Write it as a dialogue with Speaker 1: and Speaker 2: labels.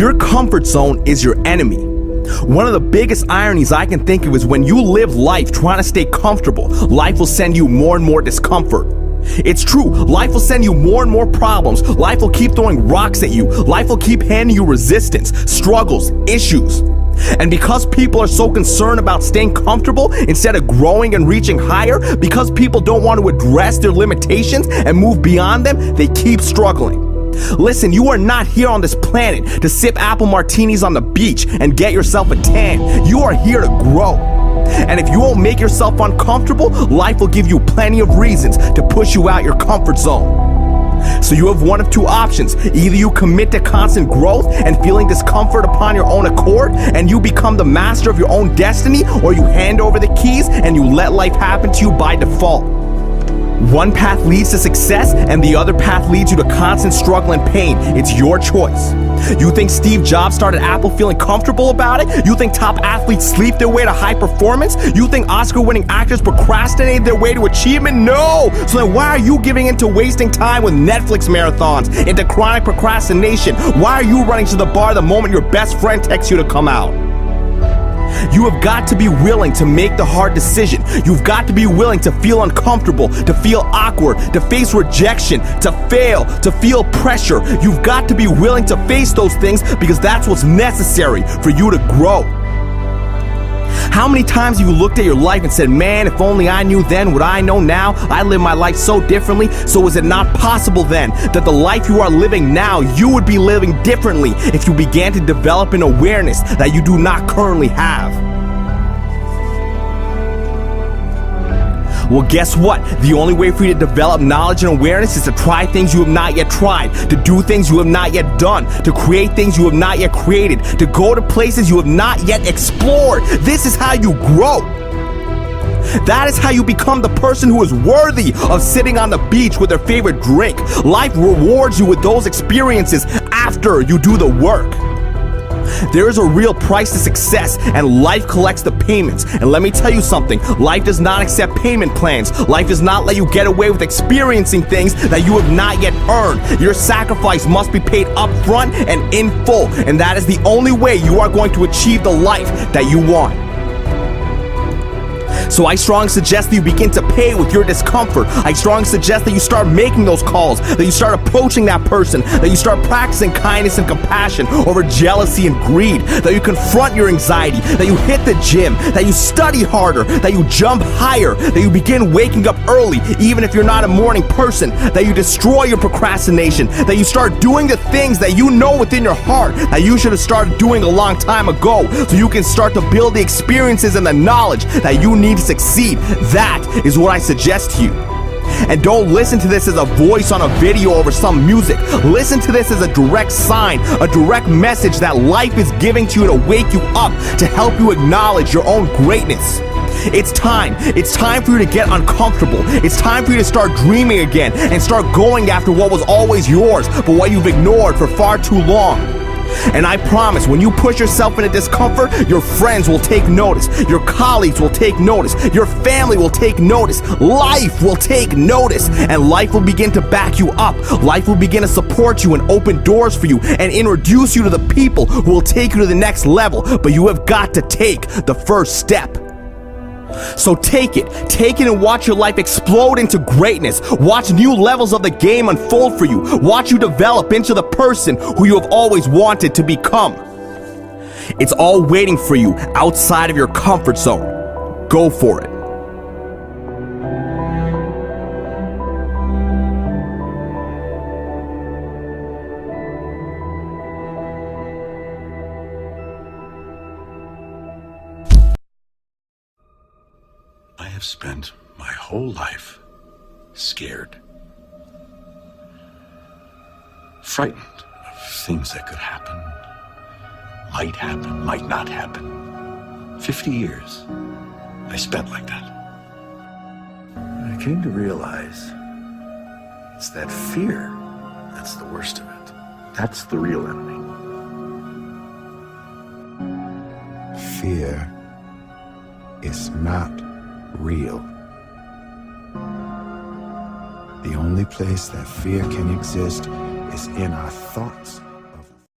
Speaker 1: Your comfort zone is your enemy. One of the biggest ironies I can think of is when you live life trying to stay comfortable, life will send you more and more discomfort. It's true, life will send you more and more problems. Life will keep throwing rocks at you. Life will keep handing you resistance, struggles, issues. And because people are so concerned about staying comfortable instead of growing and reaching higher, because people don't want to address their limitations and move beyond them, they keep struggling. Listen, you are not here on this planet to sip apple martinis on the beach and get yourself a tan. You are here to grow. And if you won't make yourself uncomfortable, life will give you plenty of reasons to push you out your comfort zone. So you have one of two options. Either you commit to constant growth and feeling discomfort upon your own accord, and you become the master of your own destiny, or you hand over the keys and you let life happen to you by default. One path leads to success and the other path leads you to constant struggle and pain. It's your choice. You think Steve Jobs started Apple feeling comfortable about it? You think top athletes sleep their way to high performance? You think Oscar-winning actors procrastinate their way to achievement? No! So then why are you giving into wasting time with Netflix marathons, into chronic procrastination? Why are you running to the bar the moment your best friend texts you to come out? You have got to be willing to make the hard decision. You've got to be willing to feel uncomfortable, to feel awkward, to face rejection, to fail, to feel pressure. You've got to be willing to face those things because that's what's necessary for you to grow. How many times have you looked at your life and said, man, if only I knew then what I know now, I live my life so differently, so is it not possible then that the life you are living now, you would be living differently if you began to develop an awareness that you do not currently have? Well, guess what? The only way for you to develop knowledge and awareness is to try things you have not yet tried, to do things you have not yet done, to create things you have not yet created, to go to places you have not yet explored. This is how you grow. That is how you become the person who is worthy of sitting on the beach with their favorite drink. Life rewards you with those experiences after you do the work. There is a real price to success, and life collects the payments. And let me tell you something, life does not accept payment plans. Life does not let you get away with experiencing things that you have not yet earned. Your sacrifice must be paid up front and in full, and that is the only way you are going to achieve the life that you want. So I strongly suggest that you begin to pay with your discomfort. I strongly suggest that you start making those calls, that you start approaching that person, that you start practicing kindness and compassion over jealousy and greed, that you confront your anxiety, that you hit the gym, that you study harder, that you jump higher, that you begin waking up early, even if you're not a morning person, that you destroy your procrastination, that you start doing the things that you know within your heart that you should have started doing a long time ago, so you can start to build the experiences and the knowledge that you need to succeed. That is what I suggest to you. And don't listen to this as a voice on a video over some music. Listen to this as a direct sign, a direct message that life is giving to you to wake you up, to help you acknowledge your own greatness. It's time. It's time for you to get uncomfortable. It's time for you to start dreaming again and start going after what was always yours, but what you've ignored for far too long. And I promise, when you push yourself into discomfort, your friends will take notice, your colleagues will take notice, your family will take notice, life will take notice, and life will begin to back you up. Life will begin to support you and open doors for you and introduce you to the people who will take you to the next level. But you have got to take the first step. So take it and watch your life explode into greatness. Watch new levels of the game unfold for you. Watch you develop into the person who you have always wanted to become. It's all waiting for you outside of your comfort zone. Go for it.
Speaker 2: I have spent my whole life scared, frightened of things that could happen, might not happen. 50 years I spent like that. And I came to realize it's that fear that's the worst of it. That's the real enemy.
Speaker 3: Fear is not real. The only place that fear can exist is in our thoughts.